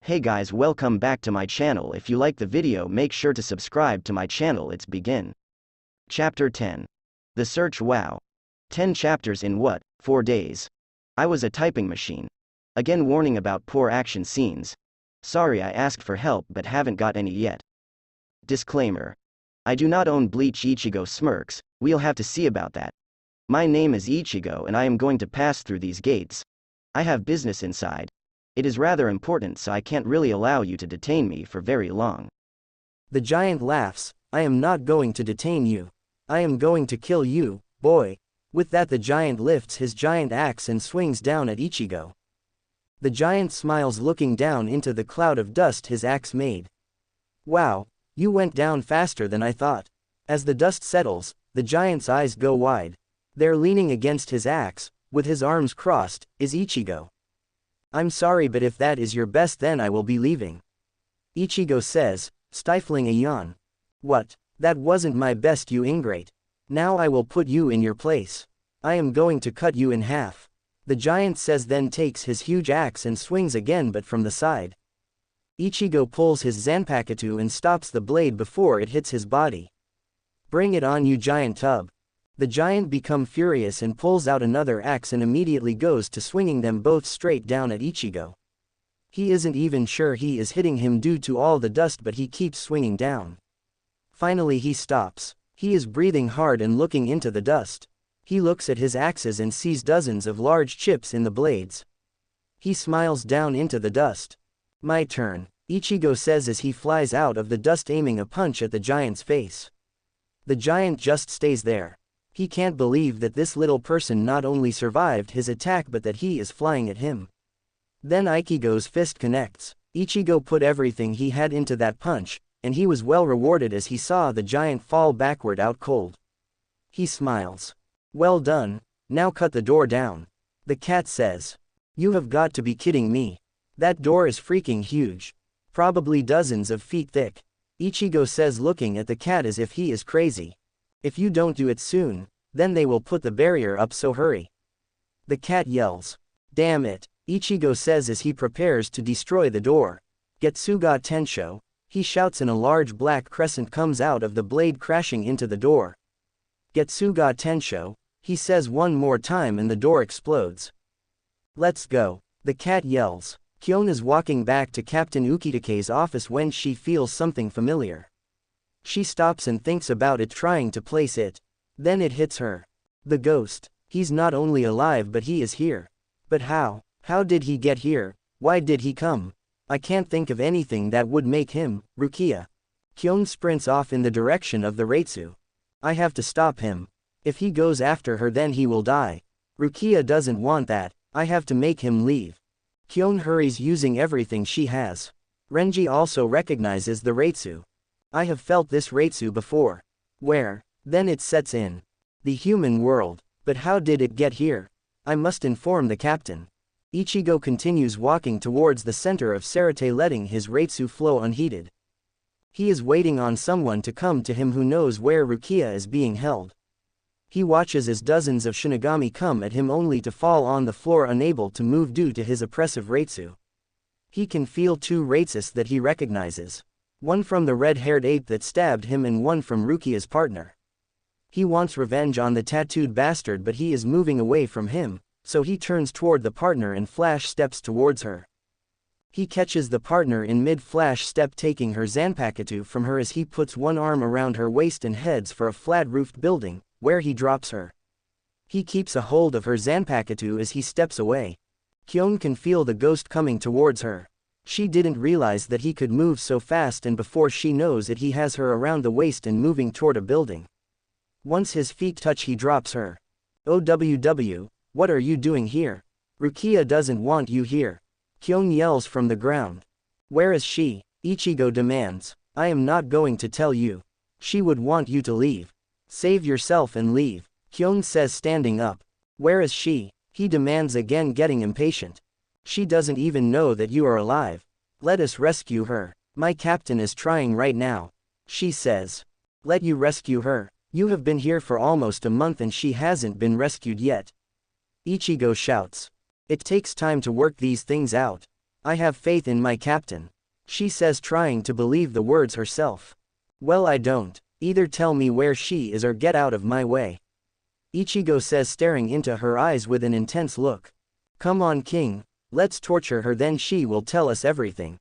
Hey guys, welcome back to my channel. If you like the video, make sure to subscribe to my channel. Let's begin. Chapter 10. The Search. Wow. 10 chapters in what, 4 days? I was a typing machine. Again, warning about poor action scenes. Sorry, I asked for help but haven't got any yet. Disclaimer. I do not own Bleach. Ichigo smirks. We'll have to see about that. My name is Ichigo and I am going to pass through these gates. I have business inside. It is rather important, so I can't really allow you to detain me for very long. The giant laughs. I am not going to detain you. I am going to kill you, boy. With that, the giant lifts his giant axe and swings down at Ichigo. The giant smiles, looking down into the cloud of dust his axe made. Wow, you went down faster than I thought. As the dust settles, the giant's eyes go wide. There, leaning against his axe, with his arms crossed, is Ichigo. I'm sorry, but if that is your best, then I will be leaving. Ichigo says, stifling a yawn. What? That wasn't my best, you ingrate. Now I will put you in your place. I am going to cut you in half. The giant says, then takes his huge axe and swings again, but from the side. Ichigo pulls his Zanpakuto and stops the blade before it hits his body. Bring it on, you giant tub. The giant becomes furious and pulls out another axe and immediately goes to swinging them both straight down at Ichigo. He isn't even sure he is hitting him due to all the dust, but he keeps swinging down. Finally he stops. He is breathing hard and looking into the dust. He looks at his axes and sees dozens of large chips in the blades. He smiles down into the dust. My turn, Ichigo says as he flies out of the dust, aiming a punch at the giant's face. The giant just stays there. He can't believe that this little person not only survived his attack but that he is flying at him. Then Ichigo's fist connects. Ichigo put everything he had into that punch, and he was well rewarded as he saw the giant fall backward out cold. He smiles. Well done, now cut the door down. The cat says. You have got to be kidding me. That door is freaking huge. Probably dozens of feet thick. Ichigo says, looking at the cat as if he is crazy. If you don't do it soon, then they will put the barrier up, so hurry. The cat yells. Damn it, Ichigo says as he prepares to destroy the door. Getsuga Tensho, he shouts, and a large black crescent comes out of the blade, crashing into the door. Getsuga Tensho, he says one more time, and the door explodes. Let's go, the cat yells. Kyon is walking back to Captain Ukitake's office when she feels something familiar. She stops and thinks about it, trying to place it. Then it hits her. The ghost. He's not only alive but he is here. But how? How did he get here? Why did he come? I can't think of anything that would make him. Rukia. Kyon sprints off in the direction of the Reitsu. I have to stop him. If he goes after her, then he will die. Rukia doesn't want that. I have to make him leave. Kyon hurries, using everything she has. Renji also recognizes the Reitsu. I have felt this Reitsu before. Where? Then it sets in. The human world. But how did it get here? I must inform the captain. Ichigo continues walking towards the center of Sarate, letting his Reitsu flow unheeded. He is waiting on someone to come to him who knows where Rukia is being held. He watches as dozens of Shinigami come at him, only to fall on the floor, unable to move due to his oppressive Reitsu. He can feel 2 Reitsus that he recognizes. One from the red-haired ape that stabbed him and one from Rukia's partner. He wants revenge on the tattooed bastard, but he is moving away from him, so he turns toward the partner and flash steps towards her. He catches the partner in mid-flash step, taking her Zanpakuto from her as he puts one arm around her waist and heads for a flat-roofed building, where he drops her. He keeps a hold of her Zanpakuto as he steps away. Kyon can feel the ghost coming towards her. She didn't realize that he could move so fast, and before she knows it, he has her around the waist and moving toward a building. Once his feet touch, he drops her. OWW, what are you doing here? Rukia doesn't want you here. Kyon yells from the ground. Where is she? Ichigo demands. I am not going to tell you. She would want you to leave. Save yourself and leave, Kyon says, standing up. Where is she? He demands again, getting impatient. She doesn't even know that you are alive. Let us rescue her. My captain is trying right now. She says. Let you rescue her? You have been here for almost a month and she hasn't been rescued yet. Ichigo shouts. It takes time to work these things out. I have faith in my captain. She says, trying to believe the words herself. Well, I don't. Either tell me where she is or get out of my way. Ichigo says, staring into her eyes with an intense look. Come on, King. Let's torture her, then she will tell us everything.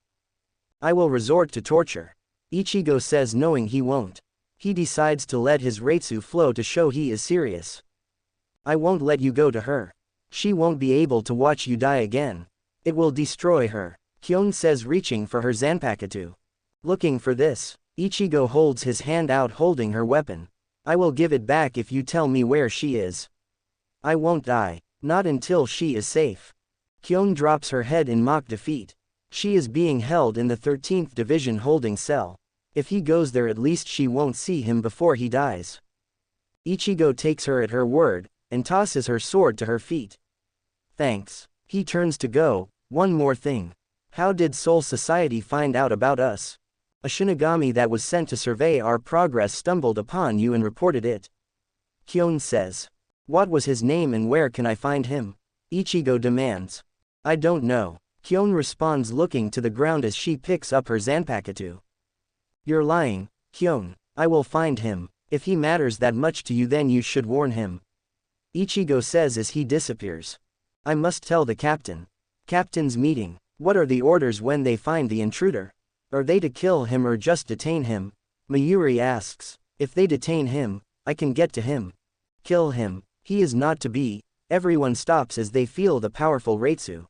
I will resort to torture. Ichigo says, knowing he won't. He decides to let his Reitsu flow to show he is serious. I won't let you go to her. She won't be able to watch you die again. It will destroy her. Kyon says, reaching for her Zanpakuto. Looking for this. Ichigo holds his hand out, holding her weapon. I will give it back if you tell me where she is. I won't die. Not until she is safe. Kyon drops her head in mock defeat. She is being held in the 13th Division holding cell. If he goes there, at least she won't see him before he dies. Ichigo takes her at her word, and tosses her sword to her feet. Thanks. He turns to go. One more thing. How did Soul Society find out about us? A Shinigami that was sent to survey our progress stumbled upon you and reported it. Kyon says. What was his name and where can I find him? Ichigo demands. I don't know. Kyon responds, looking to the ground as she picks up her Zanpakuto. You're lying, Kyon. I will find him. If he matters that much to you, then you should warn him. Ichigo says as he disappears. I must tell the captain. Captain's meeting. What are the orders when they find the intruder? Are they to kill him or just detain him? Mayuri asks. If they detain him, I can get to him. Kill him. He is not to be. Everyone stops as they feel the powerful Reitsu.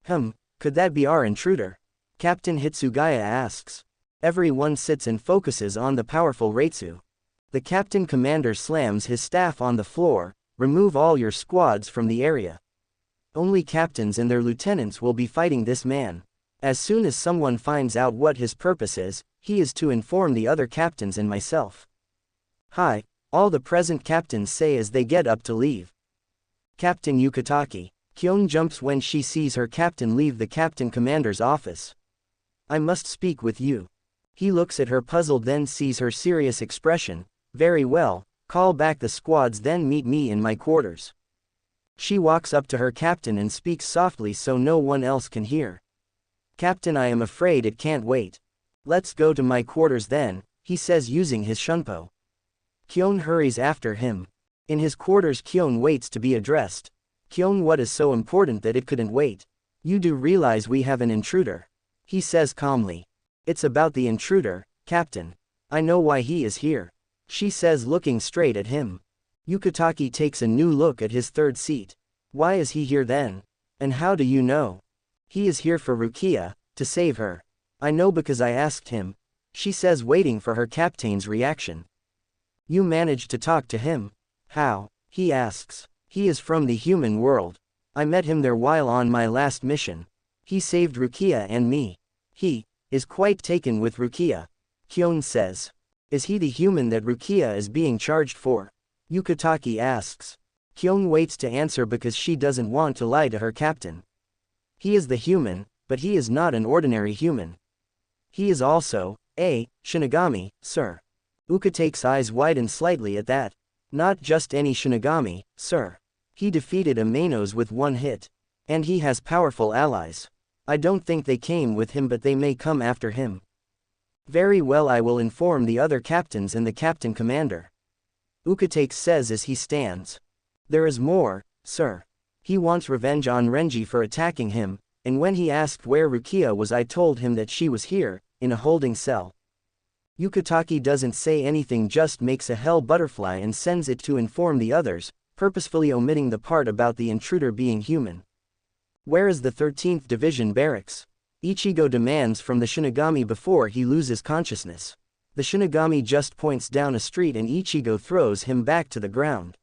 Could that be our intruder? Captain Hitsugaya asks. Everyone sits and focuses on the powerful Reitsu. The captain commander slams his staff on the floor. Remove all your squads from the area. Only captains and their lieutenants will be fighting this man. As soon as someone finds out what his purpose is, he is to inform the other captains and myself. Hi, all the present captains say as they get up to leave. Captain Yukitaki. Kyon jumps when she sees her captain leave the captain commander's office. I must speak with you. He looks at her puzzled, then sees her serious expression. Very well, call back the squads, then meet me in my quarters. She walks up to her captain and speaks softly so no one else can hear. Captain, I am afraid it can't wait. Let's go to my quarters then, he says using his shunpo. Kyon hurries after him. In his quarters, Kyon waits to be addressed. Kyon, what is so important that it couldn't wait? You do realize we have an intruder? He says calmly. It's about the intruder, Captain. I know why he is here. She says, looking straight at him. Yukitaki takes a new look at his third seat. Why is he here then? And how do you know? He is here for Rukia, to save her. I know because I asked him. She says, waiting for her captain's reaction. You managed to talk to him? How? He asks. He is from the human world. I met him there while on my last mission. He saved Rukia and me. He is quite taken with Rukia. Kyon says. Is he the human that Rukia is being charged for? Yukitaki asks. Kyon waits to answer because she doesn't want to lie to her captain. He is the human, but he is not an ordinary human. He is also a Shinigami, sir. Ukitake's eyes widen slightly at that. Not just any Shinigami, sir. He defeated Amanos with one hit. And he has powerful allies. I don't think they came with him, but they may come after him. Very well, I will inform the other captains and the captain commander. Ukitake says as he stands. There is more, sir. He wants revenge on Renji for attacking him, and when he asked where Rukia was, I told him that she was here, in a holding cell. Yukitaki doesn't say anything, just makes a hell butterfly and sends it to inform the others, purposefully omitting the part about the intruder being human. Where is the 13th Division barracks? Ichigo demands from the Shinigami before he loses consciousness. The Shinigami just points down a street and Ichigo throws him back to the ground.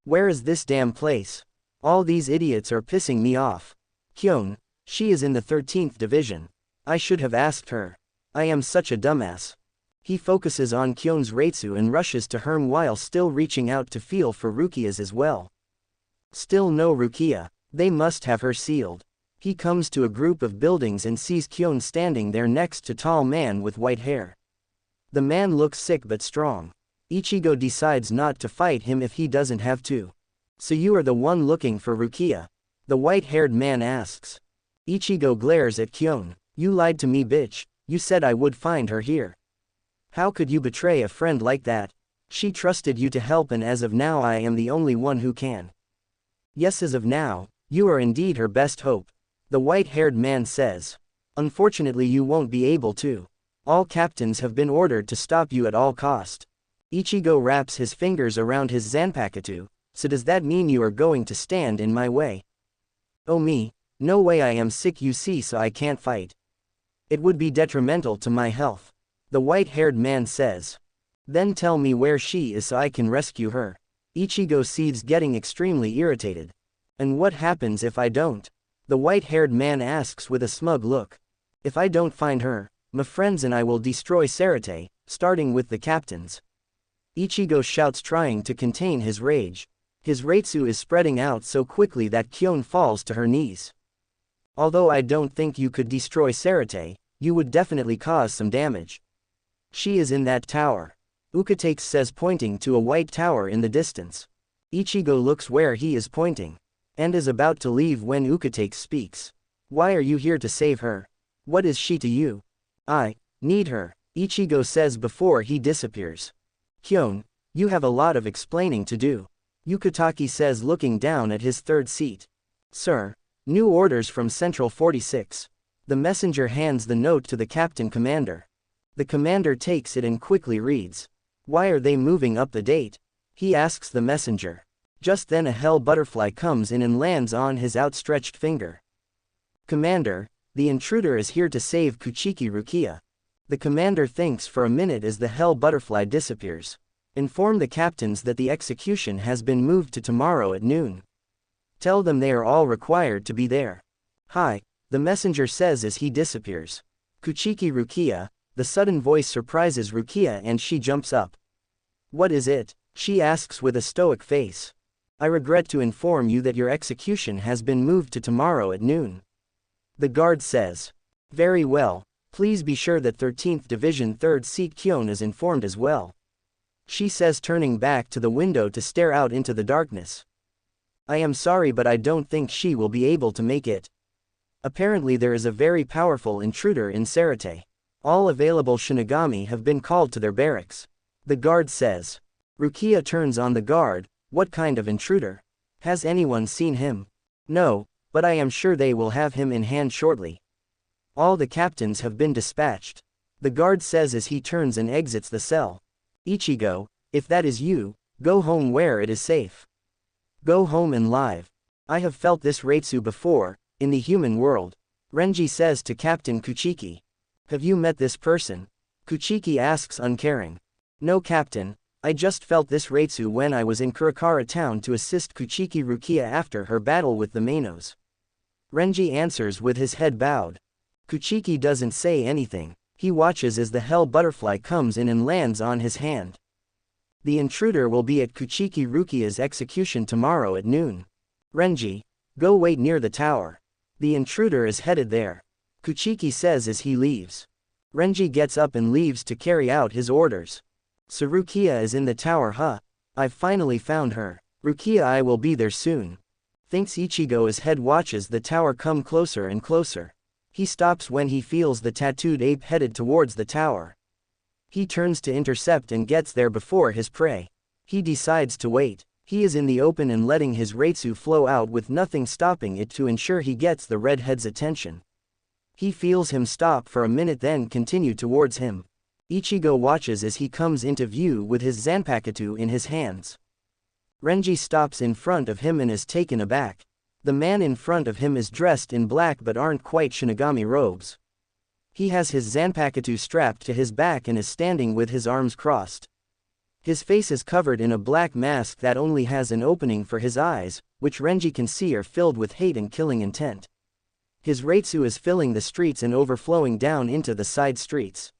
Where is this damn place? All these idiots are pissing me off. Kyon, she is in the 13th Division. I should have asked her. I am such a dumbass. He focuses on Kyon's Reitsu and rushes to her while still reaching out to feel for Rukia's as well. Still no Rukia. They must have her sealed. He comes to a group of buildings and sees Kyon standing there next to tall man with white hair. The man looks sick but strong. Ichigo decides not to fight him if he doesn't have to. So you are the one looking for Rukia? The white-haired man asks. Ichigo glares at Kyon. You lied to me, bitch. You said I would find her here. How could you betray a friend like that? She trusted you to help, and as of now I am the only one who can. Yes, as of now, you are indeed her best hope. The white-haired man says. Unfortunately you won't be able to. All captains have been ordered to stop you at all cost. Ichigo wraps his fingers around his Zanpakuto. So does that mean you are going to stand in my way? Oh me, no way, I am sick you see, so I can't fight. It would be detrimental to my health. The white-haired man says. Then tell me where she is so I can rescue her. Ichigo sees getting extremely irritated. And what happens if I don't? The white-haired man asks with a smug look. If I don't find her, my friends and I will destroy Sarate, starting with the captains. Ichigo shouts, trying to contain his rage. His Reitsu is spreading out so quickly that Kyon falls to her knees. Although I don't think you could destroy Sarate, you would definitely cause some damage. She is in that tower. Ukitake says, pointing to a white tower in the distance. Ichigo looks where he is pointing, and is about to leave when Ukitake speaks. Why are you here to save her? What is she to you? I need her, Ichigo says before he disappears. Kyon, you have a lot of explaining to do. Ukitake says, looking down at his third seat. Sir, new orders from Central 46. The messenger hands the note to the captain commander. The commander takes it and quickly reads. Why are they moving up the date? He asks the messenger. Just then a hell butterfly comes in and lands on his outstretched finger. Commander, the intruder is here to save Kuchiki Rukia. The commander thinks for a minute as the hell butterfly disappears. Inform the captains that the execution has been moved to tomorrow at noon. Tell them they are all required to be there. Hi, the messenger says as he disappears. Kuchiki Rukia, the sudden voice surprises Rukia and she jumps up. What is it? She asks with a stoic face. I regret to inform you that your execution has been moved to tomorrow at noon. The guard says. Very well, please be sure that 13th Division 3rd Seat Kyon is informed as well. She says, turning back to the window to stare out into the darkness. I am sorry, but I don't think she will be able to make it. Apparently there is a very powerful intruder in Sarate. All available Shinigami have been called to their barracks. The guard says. Rukia turns on the guard. What kind of intruder? Has anyone seen him? No, but I am sure they will have him in hand shortly. All the captains have been dispatched. The guard says as he turns and exits the cell. Ichigo, if that is you, go home where it is safe. Go home and live. I have felt this Reitsu before, in the human world. Renji says to Captain Kuchiki. Have you met this person? Kuchiki asks, uncaring. No, Captain, I just felt this Reitsu when I was in Kurakara town to assist Kuchiki Rukia after her battle with the Manos. Renji answers with his head bowed. Kuchiki doesn't say anything. He watches as the hell butterfly comes in and lands on his hand. The intruder will be at Kuchiki Rukia's execution tomorrow at noon. Renji, go wait near the tower. The intruder is headed there. Kuchiki says as he leaves. Renji gets up and leaves to carry out his orders. So Rukia is in the tower, huh? I've finally found her. Rukia, I will be there soon. Thinks Ichigo as head watches the tower come closer and closer. He stops when he feels the tattooed ape headed towards the tower. He turns to intercept and gets there before his prey. He decides to wait. He is in the open and letting his Reitsu flow out with nothing stopping it to ensure he gets the redhead's attention. He feels him stop for a minute then continue towards him. Ichigo watches as he comes into view with his Zanpakuto in his hands. Renji stops in front of him and is taken aback. The man in front of him is dressed in black but aren't quite Shinigami robes. He has his Zanpakuto strapped to his back and is standing with his arms crossed. His face is covered in a black mask that only has an opening for his eyes, which Renji can see are filled with hate and killing intent. His Reitsu is filling the streets and overflowing down into the side streets.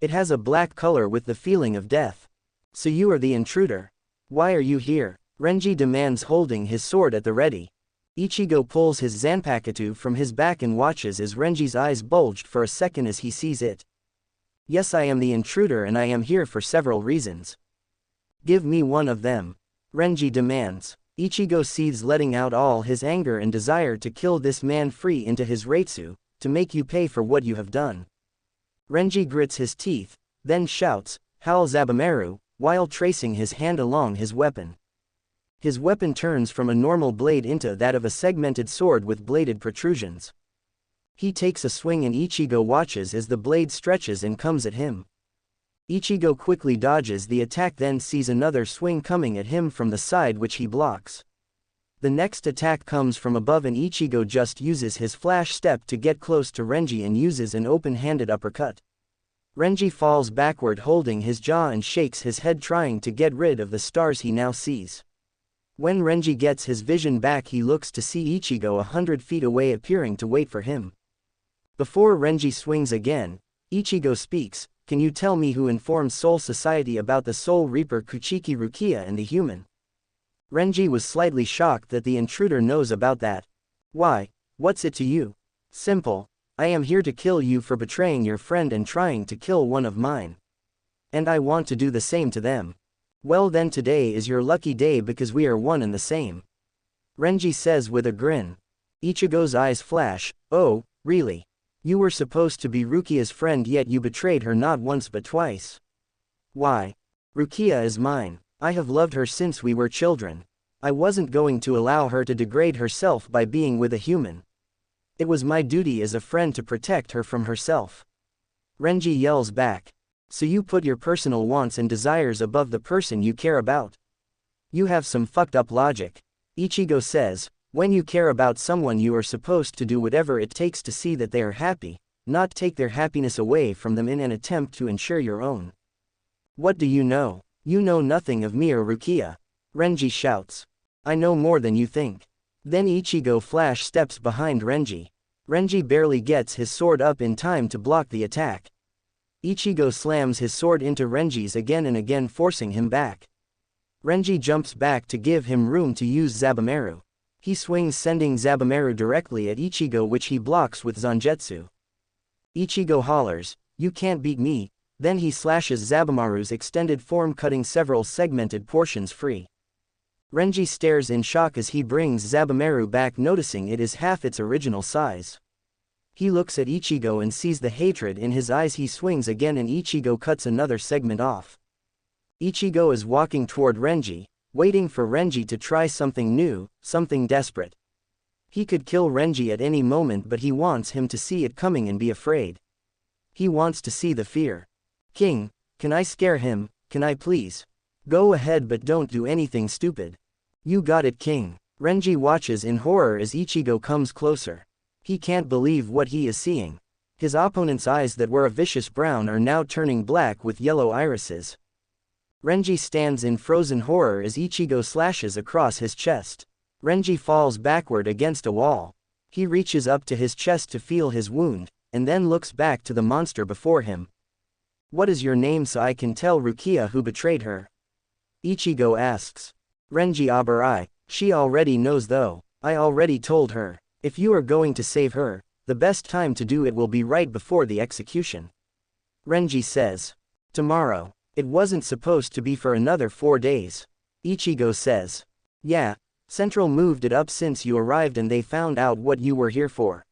It has a black color with the feeling of death. So you are the intruder. Why are you here? Renji demands, holding his sword at the ready. Ichigo pulls his Zanpakuto from his back and watches as Renji's eyes bulged for a second as he sees it. Yes, I am the intruder and I am here for several reasons. Give me one of them. Renji demands. Ichigo seethes, letting out all his anger and desire to kill this man free into his Reitsu, to make you pay for what you have done. Renji grits his teeth, then shouts, "Howl Zabumaru," while tracing his hand along his weapon. His weapon turns from a normal blade into that of a segmented sword with bladed protrusions. He takes a swing and Ichigo watches as the blade stretches and comes at him. Ichigo quickly dodges the attack, then sees another swing coming at him from the side, which he blocks. The next attack comes from above and Ichigo just uses his flash step to get close to Renji and uses an open-handed uppercut. Renji falls backward holding his jaw and shakes his head, trying to get rid of the stars he now sees. When Renji gets his vision back, he looks to see Ichigo 100 feet away, appearing to wait for him. Before Renji swings again, Ichigo speaks, "Can you tell me who informed Soul Society about the Soul Reaper Kuchiki Rukia and the human?" Renji was slightly shocked that the intruder knows about that. "Why, what's it to you?" "Simple. I am here to kill you for betraying your friend and trying to kill one of mine. And I want to do the same to them." "Well then, today is your lucky day because we are one and the same," Renji says with a grin. Ichigo's eyes flash. "Oh, really? You were supposed to be Rukia's friend, yet you betrayed her not once but twice." "Why? Rukia is mine. I have loved her since we were children. I wasn't going to allow her to degrade herself by being with a human. It was my duty as a friend to protect her from herself." Renji yells back. "So you put your personal wants and desires above the person you care about? You have some fucked up logic." Ichigo says, "When you care about someone, you are supposed to do whatever it takes to see that they are happy, not take their happiness away from them in an attempt to ensure your own." "What do you know? You know nothing of me or Rukia," Renji shouts. "I know more than you think." Then Ichigo flash steps behind Renji. Renji barely gets his sword up in time to block the attack. Ichigo slams his sword into Renji's again and again, forcing him back. Renji jumps back to give him room to use Zabumaru. He swings, sending Zabumaru directly at Ichigo, which he blocks with Zangetsu. Ichigo hollers, "You can't beat me," then he slashes Zabumaru's extended form, cutting several segmented portions free. Renji stares in shock as he brings Zabumaru back, noticing it is half its original size. He looks at Ichigo and sees the hatred in his eyes. He swings again and Ichigo cuts another segment off. Ichigo is walking toward Renji, waiting for Renji to try something new, something desperate. He could kill Renji at any moment, but he wants him to see it coming and be afraid. He wants to see the fear. "King, can I scare him? Can I please?" "Go ahead, but don't do anything stupid." "You got it, King." Renji watches in horror as Ichigo comes closer. He can't believe what he is seeing. His opponent's eyes that were a vicious brown are now turning black with yellow irises. Renji stands in frozen horror as Ichigo slashes across his chest. Renji falls backward against a wall. He reaches up to his chest to feel his wound, and then looks back to the monster before him. "What is your name so I can tell Rukia who betrayed her?" Ichigo asks. Renji Abarai, "She already knows though. I already told her. If you are going to save her, the best time to do it will be right before the execution." Renji says. "Tomorrow. It wasn't supposed to be for another 4 days. Ichigo says. "Yeah, Central moved it up since you arrived and they found out what you were here for.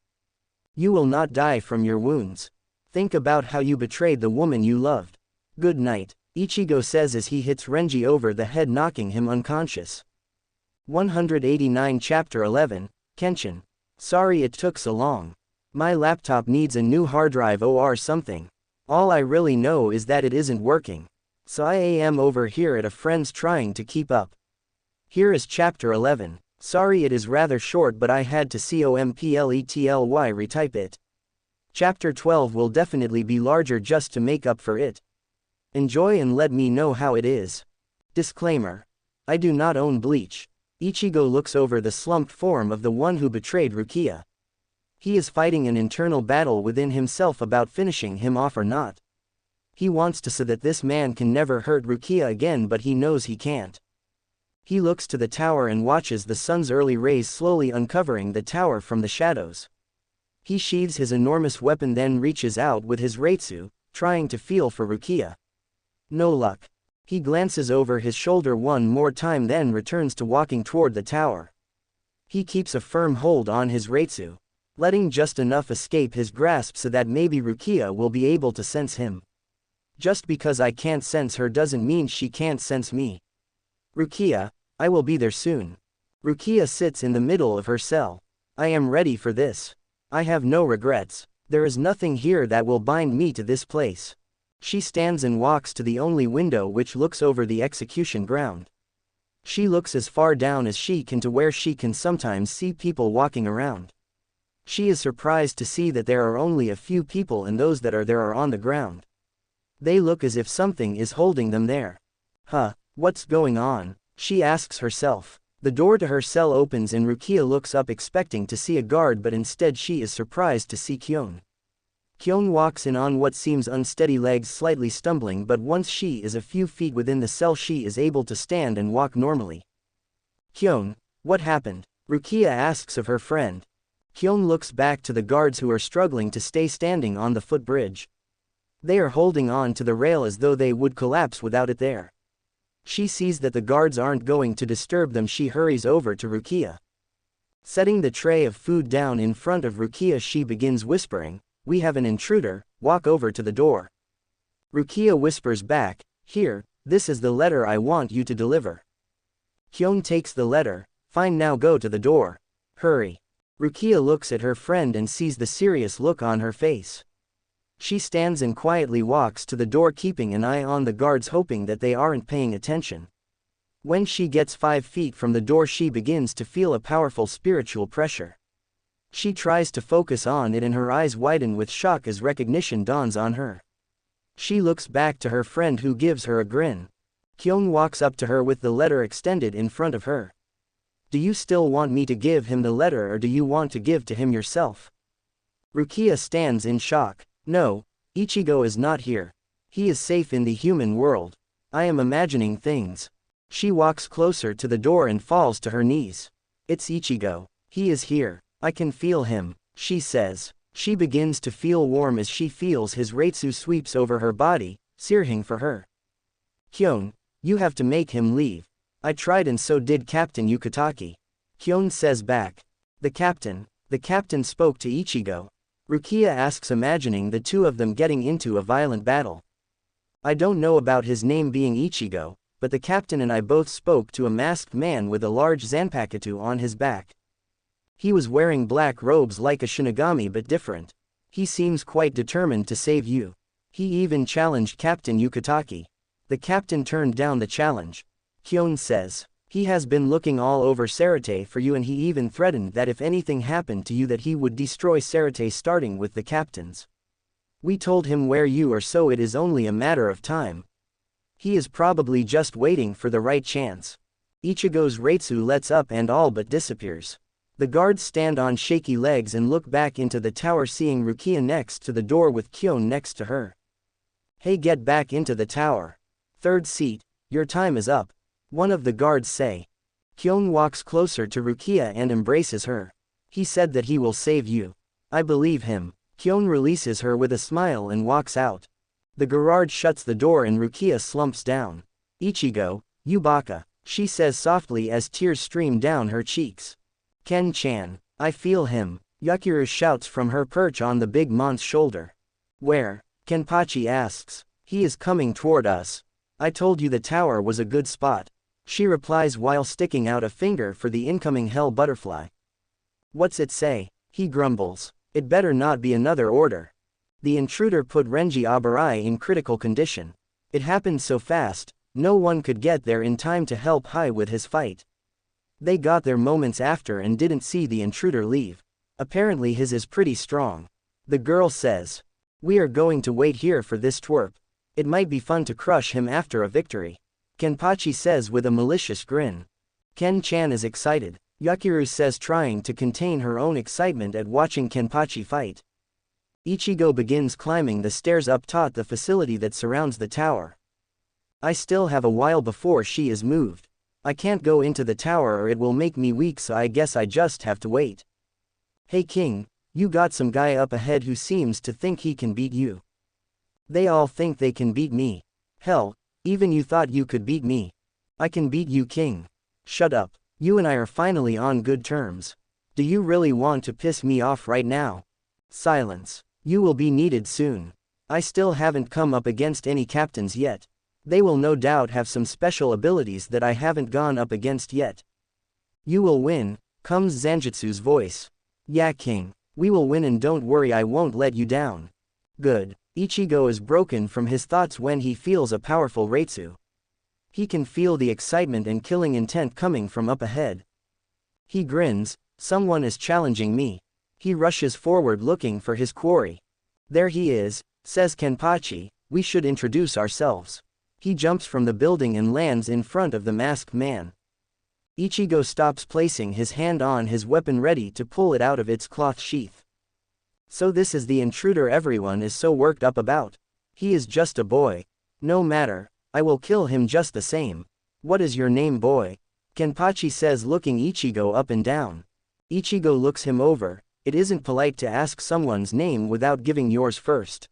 You will not die from your wounds. Think about how you betrayed the woman you loved. Good night," Ichigo says as he hits Renji over the head, knocking him unconscious. 189 Chapter 11, Kenshin. "Sorry it took so long. My laptop needs a new hard drive or something. All I really know is that it isn't working. So I am over here at a friend's trying to keep up." Here is Chapter 11. Sorry it is rather short, but I had to completely retype it. Chapter 12 will definitely be larger just to make up for it. Enjoy and let me know how it is. Disclaimer. I do not own Bleach. Ichigo looks over the slumped form of the one who betrayed Rukia. He is fighting an internal battle within himself about finishing him off or not. He wants to so that this man can never hurt Rukia again, but he knows he can't. He looks to the tower and watches the sun's early rays slowly uncovering the tower from the shadows. He sheathes his enormous weapon, then reaches out with his Reitsu, trying to feel for Rukia. No luck. He glances over his shoulder one more time, then returns to walking toward the tower. He keeps a firm hold on his Reitsu, letting just enough escape his grasp so that maybe Rukia will be able to sense him. Just because I can't sense her doesn't mean she can't sense me. Rukia, I will be there soon. Rukia sits in the middle of her cell. I am ready for this. I have no regrets. There is nothing here that will bind me to this place. She stands and walks to the only window which looks over the execution ground. She looks as far down as she can to where she can sometimes see people walking around. She is surprised to see that there are only a few people, and those that are there are on the ground. They look as if something is holding them there. What's going on? She asks herself. The door to her cell opens and Rukia looks up expecting to see a guard, but instead she is surprised to see Kyon. Kyon walks in on what seems unsteady legs, slightly stumbling, but once she is a few feet within the cell she is able to stand and walk normally. Kyon, what happened? Rukia asks of her friend. Kyon looks back to the guards who are struggling to stay standing on the footbridge. They are holding on to the rail as though they would collapse without it there. She sees that the guards aren't going to disturb them. She hurries over to Rukia. Setting the tray of food down in front of Rukia, she begins whispering, "We have an intruder, walk over to the door." Rukia whispers back, "Here, this is the letter I want you to deliver." Kyon takes the letter, "Fine, now go to the door. Hurry." Rukia looks at her friend and sees the serious look on her face. She stands and quietly walks to the door, keeping an eye on the guards, hoping that they aren't paying attention. When she gets 5 feet from the door, she begins to feel a powerful spiritual pressure. She tries to focus on it and her eyes widen with shock as recognition dawns on her. She looks back to her friend, who gives her a grin. Kyon walks up to her with the letter extended in front of her. "Do you still want me to give him the letter, or do you want to give to him yourself?" Rukia stands in shock. "No, Ichigo is not here. He is safe in the human world. I am imagining things." She walks closer to the door and falls to her knees. "It's Ichigo. He is here. I can feel him," she says. She begins to feel warm as she feels his Reitsu sweeps over her body, searing for her. "Kyon, you have to make him leave. I tried and so did Captain Yukitake." Kyon says back. The captain spoke to Ichigo." Rukia asks, imagining the two of them getting into a violent battle. "I don't know about his name being Ichigo, but the captain and I both spoke to a masked man with a large zanpakuto on his back. He was wearing black robes like a Shinigami, but different. He seems quite determined to save you. He even challenged Captain Yukitake. The captain turned down the challenge." Kyon says. "He has been looking all over Sarate for you, and he even threatened that if anything happened to you that he would destroy Sarate, starting with the captains. We told him where you are, so it is only a matter of time. He is probably just waiting for the right chance." Ichigo's Reitsu lets up and all but disappears. The guards stand on shaky legs and look back into the tower, seeing Rukia next to the door with Kyon next to her. "Hey, get back into the tower. Third seat, your time is up," one of the guards say. Kyon walks closer to Rukia and embraces her. "He said that he will save you. I believe him." Kyon releases her with a smile and walks out. The guard shuts the door and Rukia slumps down. "Ichigo, you baka," she says softly as tears stream down her cheeks. "Ken-chan, I feel him," Yukiro shouts from her perch on the big mon's shoulder. "Where?" Kenpachi asks. "He is coming toward us. I told you the tower was a good spot," she replies while sticking out a finger for the incoming hell butterfly. "What's it say?" he grumbles. "It better not be another order." The intruder put Renji Abarai in critical condition. It happened so fast, no one could get there in time to help Hai with his fight. They got there moments after and didn't see the intruder leave. Apparently his is pretty strong. The girl says. "We are going to wait here for this twerp. It might be fun to crush him after a victory," Kenpachi says with a malicious grin. "Ken-chan is excited," Yukiro says, trying to contain her own excitement at watching Kenpachi fight. Ichigo begins climbing the stairs up top the facility that surrounds the tower. "I still have a while before she is moved. I can't go into the tower or it will make me weak, so I guess I just have to wait." "Hey King, you got some guy up ahead who seems to think he can beat you." "They all think they can beat me. Hell, Even you thought you could beat me. I can beat you, King. Shut up. You and I are finally on good terms. Do you really want to piss me off right now? Silence. You will be needed soon. I still haven't come up against any captains yet. They will no doubt have some special abilities that I haven't gone up against yet. You will win, comes Zanjutsu's voice. Yeah, King. We will win, and don't worry, I won't let you down. Good. Ichigo is broken from his thoughts when he feels a powerful Reitsu. He can feel the excitement and killing intent coming from up ahead. He grins. Someone is challenging me. He rushes forward looking for his quarry. There he is, says Kenpachi. We should introduce ourselves. He jumps from the building and lands in front of the masked man. Ichigo stops, placing his hand on his weapon ready to pull it out of its cloth sheath. So this is the intruder everyone is so worked up about. He is just a boy. No matter, I will kill him just the same. What is your name, boy? Kenpachi says, looking Ichigo up and down. Ichigo looks him over. It isn't polite to ask someone's name without giving yours first.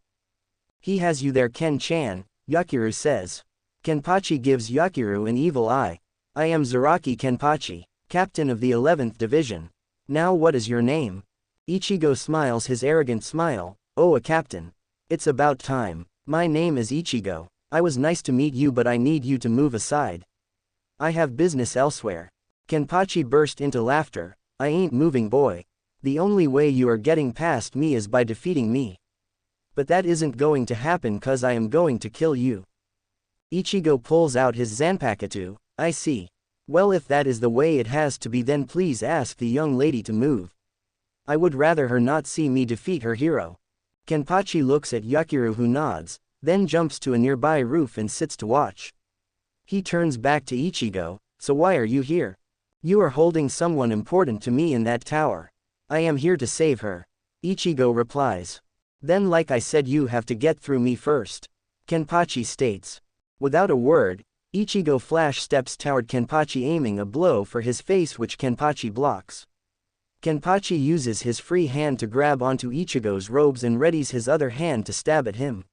He has you there, Ken-chan, Yakiru says. Kenpachi gives Yakiru an evil eye. I am Zaraki Kenpachi, captain of the 11th division. Now what is your name? Ichigo smiles his arrogant smile. Oh, a captain. It's about time. My name is Ichigo. I was nice to meet you, but I need you to move aside. I have business elsewhere. Kenpachi burst into laughter. I ain't moving, boy. The only way you are getting past me is by defeating me. But that isn't going to happen, cause I am going to kill you. Ichigo pulls out his Zanpakuto. I see. Well, if that is the way it has to be, then please ask the young lady to move. I would rather her not see me defeat her hero. Kenpachi looks at Yakiru, who nods, then jumps to a nearby roof and sits to watch. He turns back to Ichigo. So why are you here? You are holding someone important to me in that tower. I am here to save her. Ichigo replies. Then, like I said, you have to get through me first. Kenpachi states. Without a word, Ichigo flash steps toward Kenpachi, aiming a blow for his face, which Kenpachi blocks. Kenpachi uses his free hand to grab onto Ichigo's robes and readies his other hand to stab at him.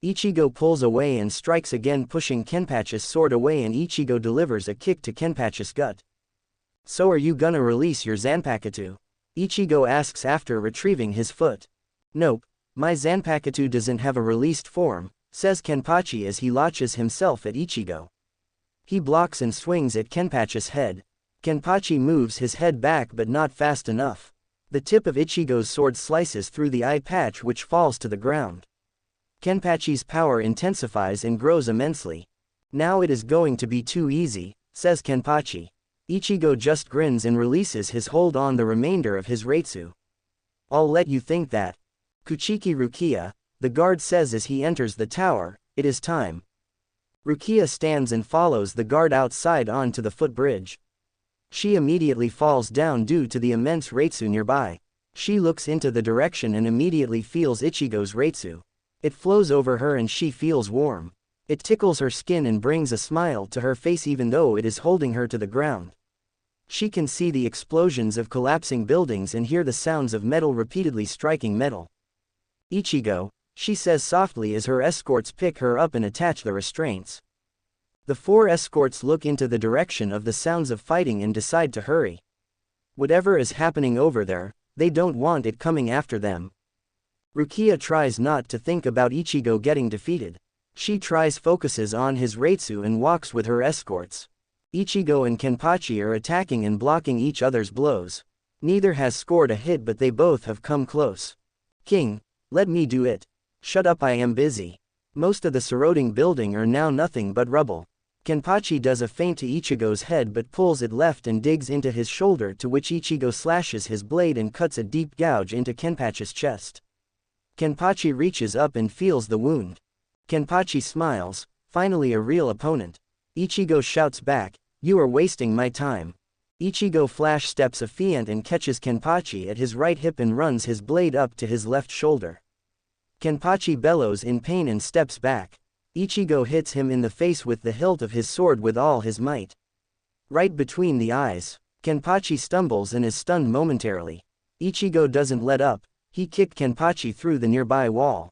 Ichigo pulls away and strikes again, pushing Kenpachi's sword away, and Ichigo delivers a kick to Kenpachi's gut. So are you gonna release your Zanpakuto? Ichigo asks after retrieving his foot. Nope, my Zanpakuto doesn't have a released form, says Kenpachi as he launches himself at Ichigo. He blocks and swings at Kenpachi's head. Kenpachi moves his head back, but not fast enough. The tip of Ichigo's sword slices through the eye patch, which falls to the ground. Kenpachi's power intensifies and grows immensely. Now it is going to be too easy, says Kenpachi. Ichigo just grins and releases his hold on the remainder of his Reitsu. I'll let you think that. Kuchiki Rukia, the guard says as he enters the tower, it is time. Rukia stands and follows the guard outside onto the footbridge. She immediately falls down due to the immense Reitsu nearby. She looks into the direction and immediately feels Ichigo's Reitsu. It flows over her and she feels warm. It tickles her skin and brings a smile to her face, even though it is holding her to the ground. She can see the explosions of collapsing buildings and hear the sounds of metal repeatedly striking metal. Ichigo, she says softly as her escorts pick her up and attach the restraints. The four escorts look into the direction of the sounds of fighting and decide to hurry. Whatever is happening over there, they don't want it coming after them. Rukia tries not to think about Ichigo getting defeated. She focuses on his Reitsu and walks with her escorts. Ichigo and Kenpachi are attacking and blocking each other's blows. Neither has scored a hit, but they both have come close. King, let me do it. Shut up, I am busy. Most of the surrounding building are now nothing but rubble. Kenpachi does a feint to Ichigo's head but pulls it left and digs into his shoulder, to which Ichigo slashes his blade and cuts a deep gouge into Kenpachi's chest. Kenpachi reaches up and feels the wound. Kenpachi smiles, finally a real opponent. Ichigo shouts back, you are wasting my time. Ichigo flash steps a feint and catches Kenpachi at his right hip and runs his blade up to his left shoulder. Kenpachi bellows in pain and steps back. Ichigo hits him in the face with the hilt of his sword with all his might. Right between the eyes. Kenpachi stumbles and is stunned momentarily. Ichigo doesn't let up. He kicked Kenpachi through the nearby wall.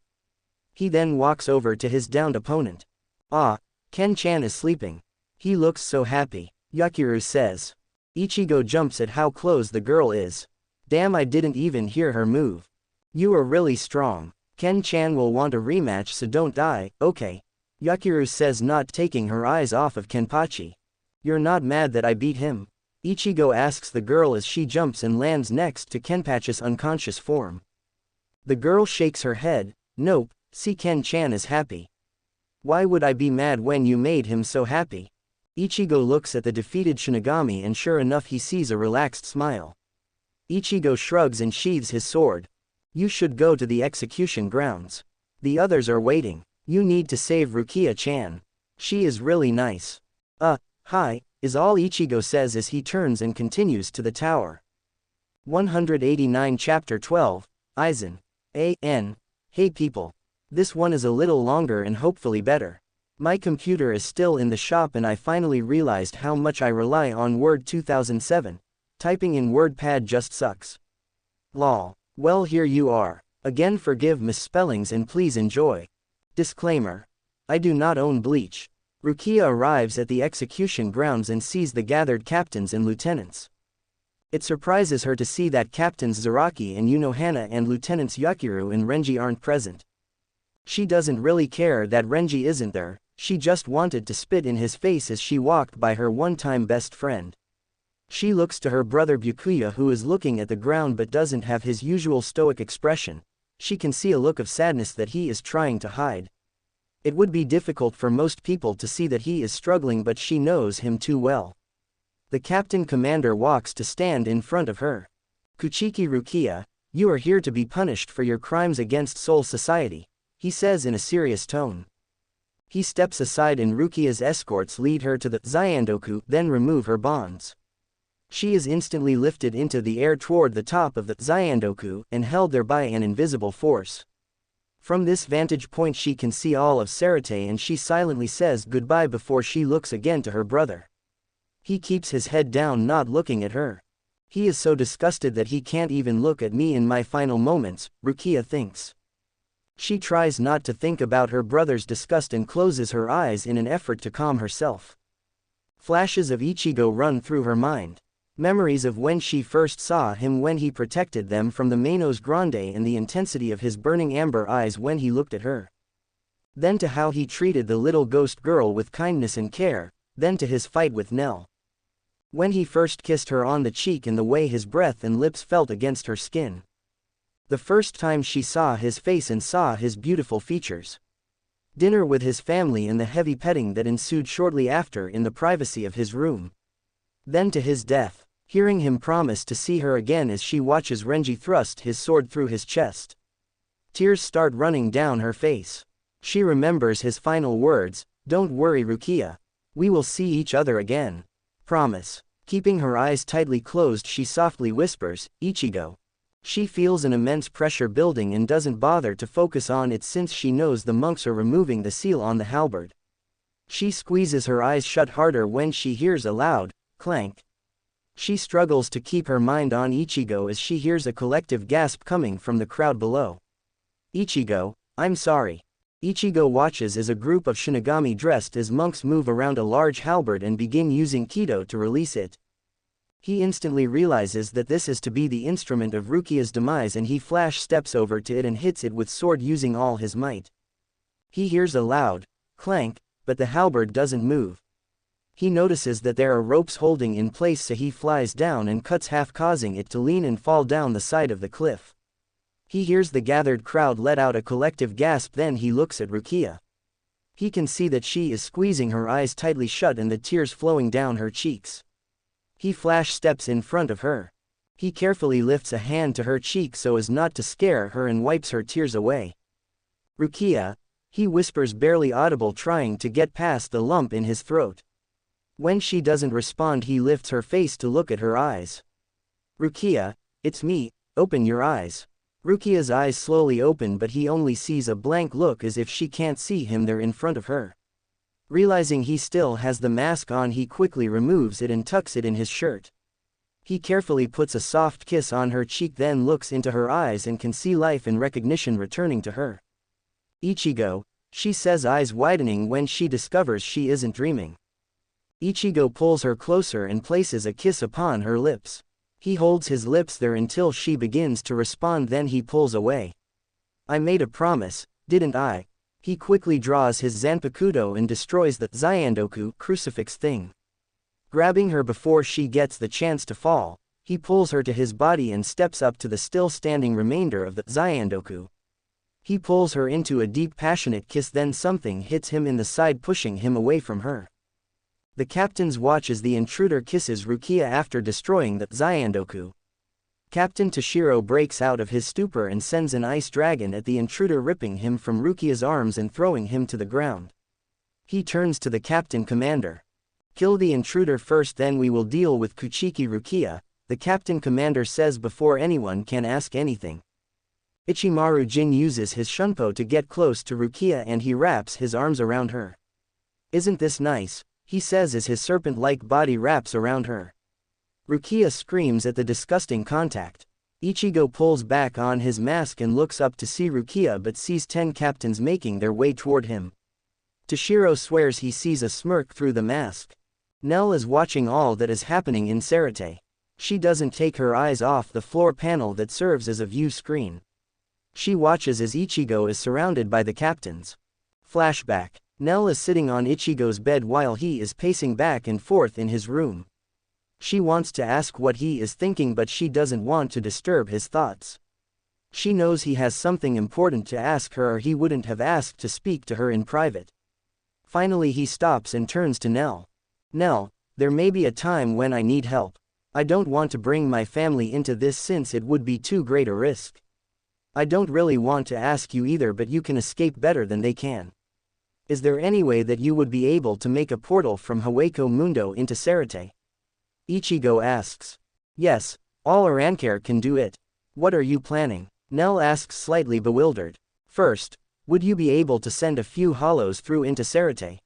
He then walks over to his downed opponent. Ah, Ken-chan is sleeping. He looks so happy, Yakiru says. Ichigo jumps at how close the girl is. Damn, I didn't even hear her move. You are really strong. Ken-chan will want a rematch, so don't die, okay? Yakiru says, not taking her eyes off of Kenpachi. You're not mad that I beat him? Ichigo asks the girl as she jumps and lands next to Kenpachi's unconscious form. The girl shakes her head. Nope, see, Ken-chan is happy. Why would I be mad when you made him so happy? Ichigo looks at the defeated Shinigami and sure enough he sees a relaxed smile. Ichigo shrugs and sheathes his sword. You should go to the execution grounds. The others are waiting. You need to save Rukia-chan. She is really nice. Hi, is all Ichigo says as he turns and continues to the tower. 189 Chapter 12, Aizen. Hey people. This one is a little longer and hopefully better. My computer is still in the shop and I finally realized how much I rely on Word 2007. Typing in WordPad just sucks. Lol. Well, here you are. Again, forgive misspellings and please enjoy. Disclaimer. I do not own Bleach. Rukia arrives at the execution grounds and sees the gathered captains and lieutenants. It surprises her to see that Captains Zaraki and Unohana and Lieutenants Yakiru and Renji aren't present. She doesn't really care that Renji isn't there, she just wanted to spit in his face as she walked by her one-time best friend. She looks to her brother Byakuya, who is looking at the ground but doesn't have his usual stoic expression. She can see a look of sadness that he is trying to hide. It would be difficult for most people to see that he is struggling, but she knows him too well. The captain commander walks to stand in front of her. Kuchiki Rukia, you are here to be punished for your crimes against Soul Society, he says in a serious tone. He steps aside and Rukia's escorts lead her to the Zyandoku, then remove her bonds. She is instantly lifted into the air toward the top of the Zyandoku and held there by an invisible force. From this vantage point she can see all of Sarate and she silently says goodbye before she looks again to her brother. He keeps his head down, not looking at her. He is so disgusted that he can't even look at me in my final moments, Rukia thinks. She tries not to think about her brother's disgust and closes her eyes in an effort to calm herself. Flashes of Ichigo run through her mind. Memories of when she first saw him, when he protected them from the Manos Grande, and the intensity of his burning amber eyes when he looked at her. Then to how he treated the little ghost girl with kindness and care, then to his fight with Nell. When he first kissed her on the cheek and the way his breath and lips felt against her skin. The first time she saw his face and saw his beautiful features. Dinner with his family and the heavy petting that ensued shortly after in the privacy of his room. Then to his death. Hearing him promise to see her again as she watches Renji thrust his sword through his chest. Tears start running down her face. She remembers his final words, "Don't worry, Rukia. We will see each other again. Promise." Keeping her eyes tightly closed she softly whispers, "Ichigo." She feels an immense pressure building and doesn't bother to focus on it since she knows the monks are removing the seal on the halberd. She squeezes her eyes shut harder when she hears a loud clank. She struggles to keep her mind on Ichigo as she hears a collective gasp coming from the crowd below. "Ichigo, I'm sorry." Ichigo watches as a group of Shinigami dressed as monks move around a large halberd and begin using Kido to release it. He instantly realizes that this is to be the instrument of Rukia's demise and he flash steps over to it and hits it with sword using all his might. He hears a loud clank, but the halberd doesn't move. He notices that there are ropes holding in place, so he flies down and cuts half, causing it to lean and fall down the side of the cliff. He hears the gathered crowd let out a collective gasp, then he looks at Rukia. He can see that she is squeezing her eyes tightly shut and the tears flowing down her cheeks. He flash steps in front of her. He carefully lifts a hand to her cheek so as not to scare her and wipes her tears away. "Rukia," he whispers, barely audible, trying to get past the lump in his throat. When she doesn't respond he lifts her face to look at her eyes. "Rukia, it's me, open your eyes." Rukia's eyes slowly open but he only sees a blank look as if she can't see him there in front of her. Realizing he still has the mask on he quickly removes it and tucks it in his shirt. He carefully puts a soft kiss on her cheek, then looks into her eyes and can see life and recognition returning to her. "Ichigo, she says, eyes widening when she discovers she isn't dreaming. Ichigo pulls her closer and places a kiss upon her lips. He holds his lips there until she begins to respond, then he pulls away. I made a promise, didn't I? He quickly draws his Zanpakuto and destroys the Zyandoku crucifix thing. Grabbing her before she gets the chance to fall, he pulls her to his body and steps up to the still standing remainder of the Zyandoku. He pulls her into a deep passionate kiss, then something hits him in the side, pushing him away from her. The captains watch as the intruder kisses Rukia after destroying the Zyandoku. Captain Toshiro breaks out of his stupor and sends an ice dragon at the intruder, ripping him from Rukia's arms and throwing him to the ground. He turns to the captain commander. Kill the intruder first, then we will deal with Kuchiki Rukia, the captain commander says before anyone can ask anything. Ichimaru Jin uses his shunpo to get close to Rukia and he wraps his arms around her. Isn't this nice? He says as his serpent-like body wraps around her. Rukia screams at the disgusting contact. Ichigo pulls back on his mask and looks up to see Rukia but sees 10 captains making their way toward him. Toshiro swears he sees a smirk through the mask. Nell is watching all that is happening in Sarate. She doesn't take her eyes off the floor panel that serves as a view screen. She watches as Ichigo is surrounded by the captains. Flashback. Nell is sitting on Ichigo's bed while he is pacing back and forth in his room. She wants to ask what he is thinking, but she doesn't want to disturb his thoughts. She knows he has something important to ask her or he wouldn't have asked to speak to her in private. Finally he stops and turns to Nell. Nell, there may be a time when I need help. I don't want to bring my family into this since it would be too great a risk. I don't really want to ask you either, but you can escape better than they can. Is there any way that you would be able to make a portal from Hueco Mundo into Sarate? Ichigo asks. Yes, all Arancare can do it. What are you planning? Nell asks, slightly bewildered. First, would you be able to send a few hollows through into Sarate?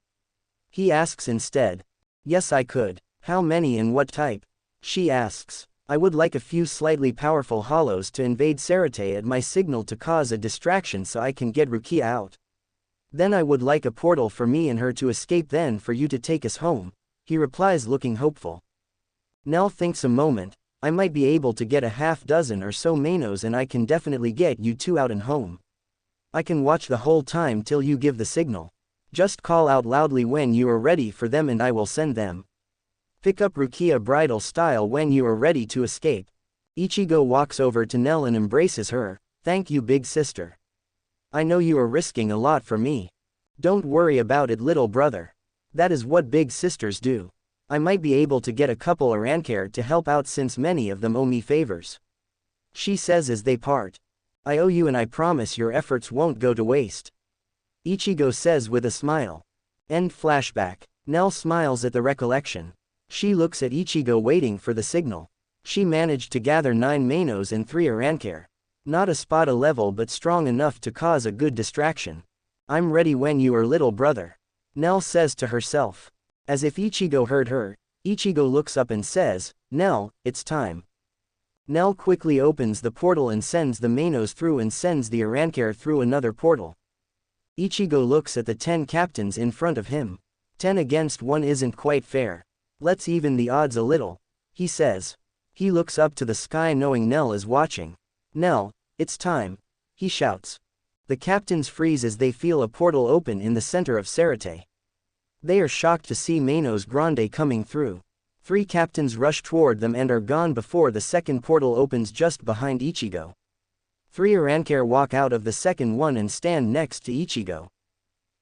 He asks instead. Yes, I could. How many and what type? She asks. I would like a few slightly powerful hollows to invade Sarate at my signal to cause a distraction so I can get Rukia out. Then I would like a portal for me and her to escape, then for you to take us home, he replies, looking hopeful. Nell thinks a moment. I might be able to get a half dozen or so Manos and I can definitely get you two out and home. I can watch the whole time till you give the signal. Just call out loudly when you are ready for them and I will send them. Pick up Rukia bridal style when you are ready to escape. Ichigo walks over to Nell and embraces her. Thank you, big sister. I know you are risking a lot for me. Don't worry about it, little brother. That is what big sisters do. I might be able to get a couple Arancare to help out since many of them owe me favors. She says as they part. I owe you and I promise your efforts won't go to waste. Ichigo says with a smile. End flashback. Nell smiles at the recollection. She looks at Ichigo waiting for the signal. She managed to gather 9 Manos and 3 Arancare. Not a Spada level but strong enough to cause a good distraction. I'm ready when you are, little brother. Nell says to herself. As if Ichigo heard her, Ichigo looks up and says, Nell, it's time. Nell quickly opens the portal and sends the Manos through and sends the Arancare through another portal. Ichigo looks at the 10 captains in front of him. 10 against 1 isn't quite fair. Let's even the odds a little, he says. He looks up to the sky knowing Nell is watching. Nell, it's time, he shouts. The captains freeze as they feel a portal open in the center of Sarate. They are shocked to see Manos Grande coming through. 3 captains rush toward them and are gone before the second portal opens just behind Ichigo. 3 Arancare walk out of the second one and stand next to Ichigo.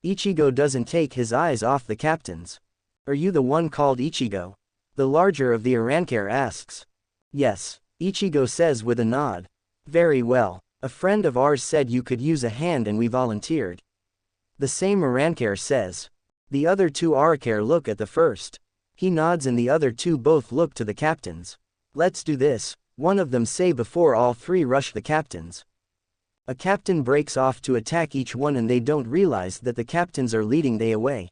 Ichigo doesn't take his eyes off the captains. Are you the one called Ichigo? The larger of the Arancare asks. Yes, Ichigo says with a nod. Very well. A friend of ours said you could use a hand and we volunteered. The same Arancare says. The other 2 Aracare look at the first. He nods and the other 2 both look to the captains. Let's do this, one of them say before all 3 rush the captains. A captain breaks off to attack each one and they don't realize that the captains are leading they away.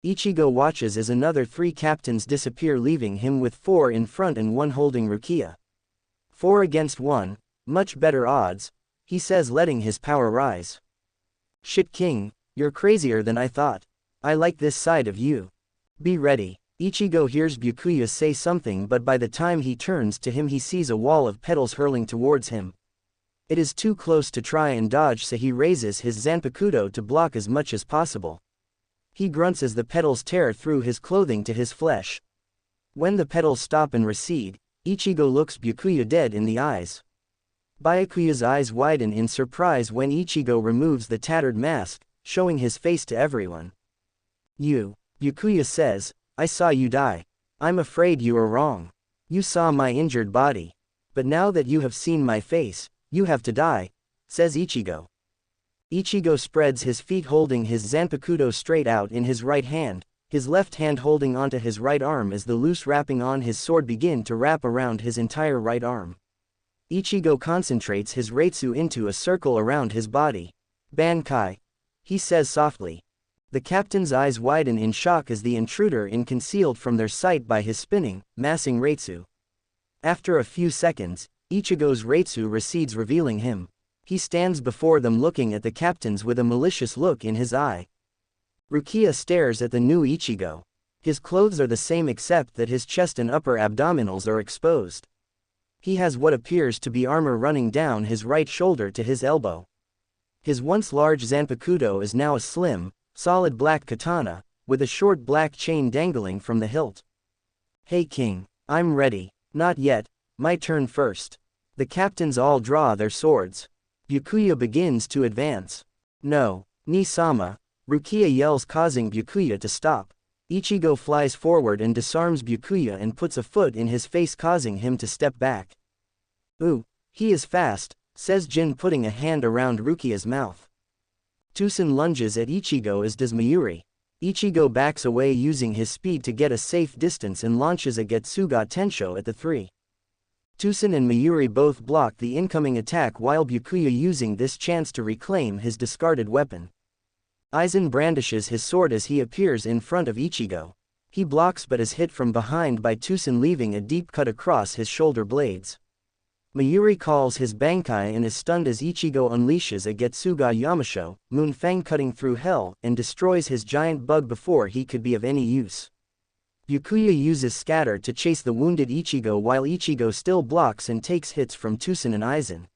Ichigo watches as another 3 captains disappear, leaving him with 4 in front and 1 holding Rukia. 4 against 1, much better odds, he says, letting his power rise. Shit king, You're crazier than I thought. I like this side of you. Be ready. Ichigo hears Byakuya say something, but by the time he turns to him he sees a wall of petals hurling towards him. It is too close to try and dodge, so he raises his Zanpakuto to block as much as possible. He grunts as the petals tear through his clothing to his flesh. When the petals stop and recede, Ichigo looks Byakuya dead in the eyes. Byakuya's eyes widen in surprise when Ichigo removes the tattered mask, showing his face to everyone. Byakuya says, I saw you die. I'm afraid you are wrong. You saw my injured body. But now that you have seen my face, you have to die, says Ichigo. Ichigo spreads his feet holding his Zanpakuto straight out in his right hand, his left hand holding onto his right arm as the loose wrapping on his sword begin to wrap around his entire right arm. Ichigo concentrates his Reitsu into a circle around his body. Bankai, he says softly. The captain's eyes widen in shock as the intruder is concealed from their sight by his spinning, massing Reitsu. After a few seconds, Ichigo's Reitsu recedes, revealing him. He stands before them looking at the captains with a malicious look in his eye. Rukia stares at the new Ichigo. His clothes are the same except that his chest and upper abdominals are exposed. He has what appears to be armor running down his right shoulder to his elbow. His once large Zanpakuto is now a slim, solid black katana, with a short black chain dangling from the hilt. Hey King, I'm ready. Not yet, my turn first. The captains all draw their swords. Byakuya begins to advance. No, Ni-sama, Rukia yells, causing Byakuya to stop. Ichigo flies forward and disarms Byakuya and puts a foot in his face, causing him to step back. Ooh, he is fast, says Jin, putting a hand around Rukia's mouth. Tusen lunges at Ichigo as does Mayuri. Ichigo backs away using his speed to get a safe distance and launches a Getsuga Tensho at the three. Tusen and Mayuri both block the incoming attack, while Byakuya using this chance to reclaim his discarded weapon. Aizen brandishes his sword as he appears in front of Ichigo. He blocks but is hit from behind by Tusen, leaving a deep cut across his shoulder blades. Mayuri calls his Bankai and is stunned as Ichigo unleashes a Getsuga Yamasho, Moon Fang, cutting through hell, and destroys his giant bug before he could be of any use. Byakuya uses Scatter to chase the wounded Ichigo, while Ichigo still blocks and takes hits from Tusen and Aizen.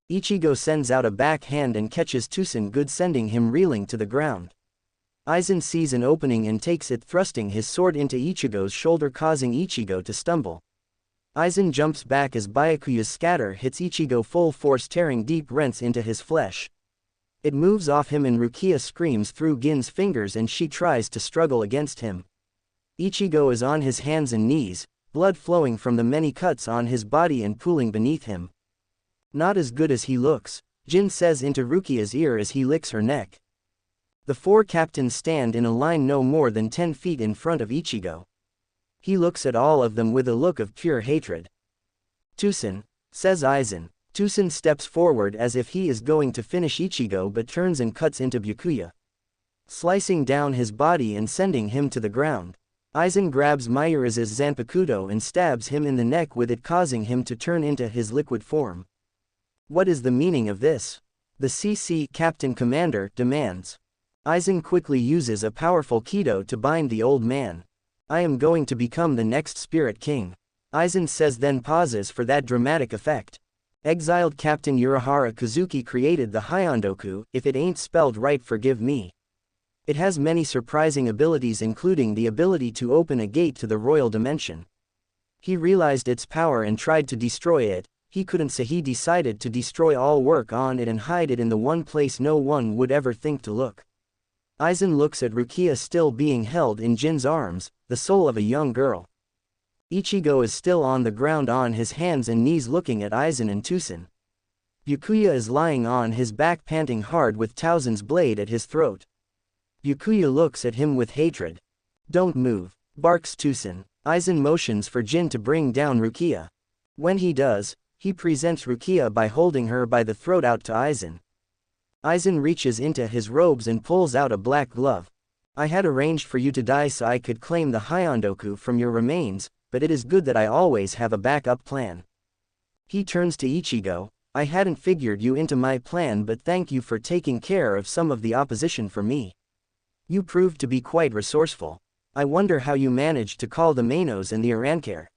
Ichigo sends out a backhand and catches Tusen good, sending him reeling to the ground. Aizen sees an opening and takes it, thrusting his sword into Ichigo's shoulder, causing Ichigo to stumble. Aizen jumps back as Byakuya's Scatter hits Ichigo full force, tearing deep rents into his flesh. It moves off him and Rukia screams through Gin's fingers and she tries to struggle against him. Ichigo is on his hands and knees, blood flowing from the many cuts on his body and pooling beneath him. Not as good as he looks, Jin says into Rukia's ear as he licks her neck. The four captains stand in a line no more than 10 feet in front of Ichigo. He looks at all of them with a look of pure hatred. Tusen, says Aizen. Tusen steps forward as if he is going to finish Ichigo, but turns and cuts into Byakuya, slicing down his body and sending him to the ground. Aizen grabs Mayuri's Zanpakuto and stabs him in the neck with it, causing him to turn into his liquid form. What is the meaning of this? The CC Captain Commander demands. Aizen quickly uses a powerful Kido to bind the old man. I am going to become the next Spirit King, Aizen says, then pauses for that dramatic effect. Exiled Captain Urahara Kazuki created the Hyondoku. If it ain't spelled right, forgive me. It has many surprising abilities, including the ability to open a gate to the royal dimension. He realized its power and tried to destroy it. He couldn't, so he decided to destroy all work on it and hide it in the one place no one would ever think to look. Aizen looks at Rukia still being held in Jin's arms, the soul of a young girl. Ichigo is still on the ground on his hands and knees looking at Aizen and Tusen. Byakuya is lying on his back panting hard with Tauzen's blade at his throat. Byakuya looks at him with hatred. Don't move, barks Tusen. Aizen motions for Jin to bring down Rukia. When he does, he presents Rukia by holding her by the throat out to Aizen. Aizen reaches into his robes and pulls out a black glove. I had arranged for you to die so I could claim the Hyondoku from your remains, but it is good that I always have a backup plan. He turns to Ichigo. I hadn't figured you into my plan, but thank you for taking care of some of the opposition for me. You proved to be quite resourceful. I wonder how you managed to call the Manos and the Arancare.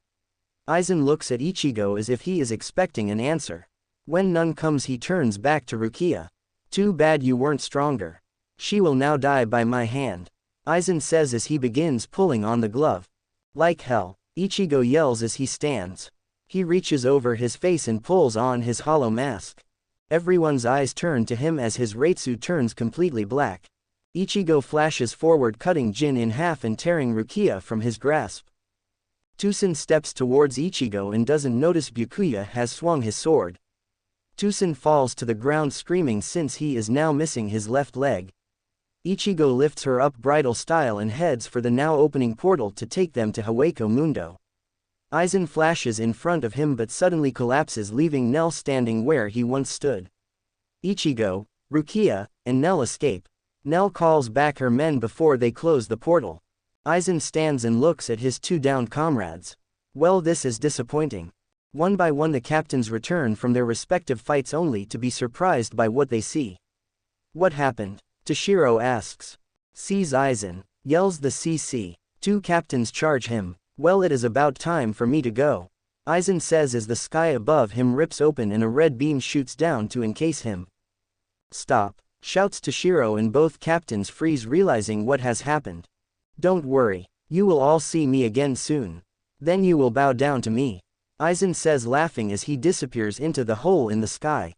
Aizen looks at Ichigo as if he is expecting an answer. When none comes, he turns back to Rukia. Too bad you weren't stronger. She will now die by my hand, Aizen says as he begins pulling on the glove. Like hell, Ichigo yells as he stands. He reaches over his face and pulls on his hollow mask. Everyone's eyes turn to him as his Reitsu turns completely black. Ichigo flashes forward, cutting Jin in half and tearing Rukia from his grasp. Tusen steps towards Ichigo and doesn't notice Byakuya has swung his sword. Tusen falls to the ground screaming since he is now missing his left leg. Ichigo lifts her up bridal style and heads for the now opening portal to take them to Hueco Mundo. Aizen flashes in front of him but suddenly collapses, leaving Nell standing where he once stood. Ichigo, Rukia, and Nell escape. Nell calls back her men before they close the portal. Aizen stands and looks at his two downed comrades. Well, this is disappointing. One by one the captains return from their respective fights only to be surprised by what they see. What happened? Toshiro asks. Seize Aizen, yells the CC. Two captains charge him. Well, it is about time for me to go, Aizen says as the sky above him rips open and a red beam shoots down to encase him. Stop, shouts Toshiro, and both captains freeze, realizing what has happened. Don't worry, you will all see me again soon. Then you will bow down to me, Aizen says, laughing as he disappears into the hole in the sky.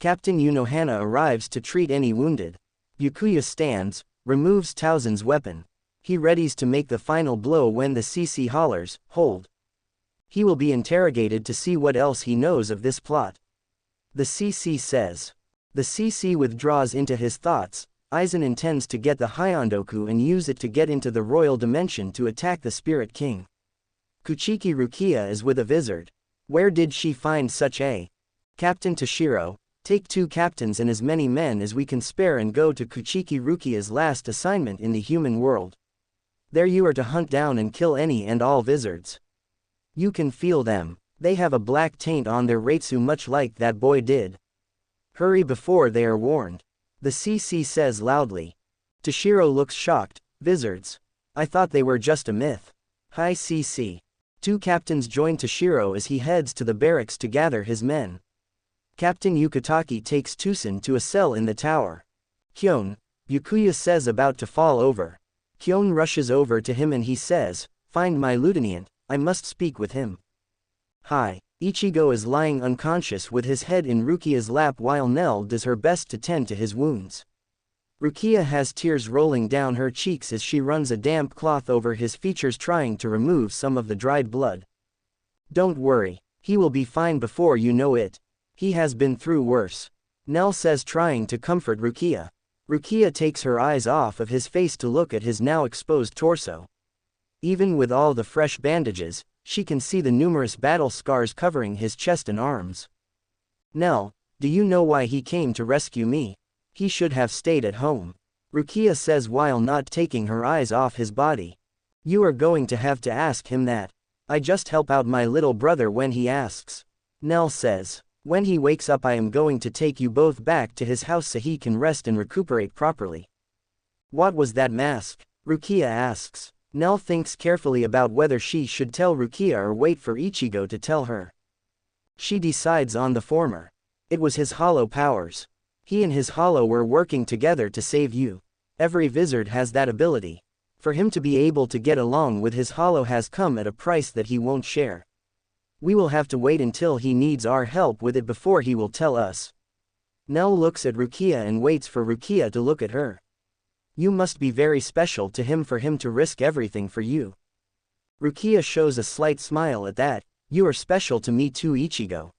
Captain Unohana arrives to treat any wounded. Byakuya stands, removes Tauzen's weapon. He readies to make the final blow when the CC hollers, "Hold." He will be interrogated to see what else he knows of this plot. The CC says. The CC withdraws into his thoughts. Aizen intends to get the Hyondoku and use it to get into the royal dimension to attack the Spirit King. Kuchiki Rukia is with a wizard. Where did she find such a? Captain Toshiro, take 2 captains and as many men as we can spare and go to Kuchiki Rukia's last assignment in the human world. There you are to hunt down and kill any and all wizards. You can feel them. They have a black taint on their Reitsu, much like that boy did. Hurry before they are warned, the CC says loudly. Toshiro looks shocked. Wizards? I thought they were just a myth. Hi CC. 2 captains join Toshiro as he heads to the barracks to gather his men. Captain Yukitaki takes Tusen to a cell in the tower. Kyon, Byakuya says, about to fall over. Kyon rushes over to him and he says, find my lieutenant, I must speak with him. Hi, Ichigo is lying unconscious with his head in Rukia's lap while Nell does her best to tend to his wounds. Rukia has tears rolling down her cheeks as she runs a damp cloth over his features, trying to remove some of the dried blood. Don't worry, he will be fine before you know it. He has been through worse, Nell says, trying to comfort Rukia. Rukia takes her eyes off of his face to look at his now exposed torso. Even with all the fresh bandages, she can see the numerous battle scars covering his chest and arms. Nell, do you know why he came to rescue me? He should have stayed at home, Rukia says while not taking her eyes off his body. You are going to have to ask him that. I just help out my little brother when he asks, Nell says. When he wakes up I am going to take you both back to his house so he can rest and recuperate properly. What was that mask? Rukia asks. Nell thinks carefully about whether she should tell Rukia or wait for Ichigo to tell her. She decides on the former. It was his hollow powers. He and his hollow were working together to save you. Every wizard has that ability. For him to be able to get along with his hollow has come at a price that he won't share. We will have to wait until he needs our help with it before he will tell us. Nell looks at Rukia and waits for Rukia to look at her. You must be very special to him for him to risk everything for you. Rukia shows a slight smile at that. You are special to me too, Ichigo.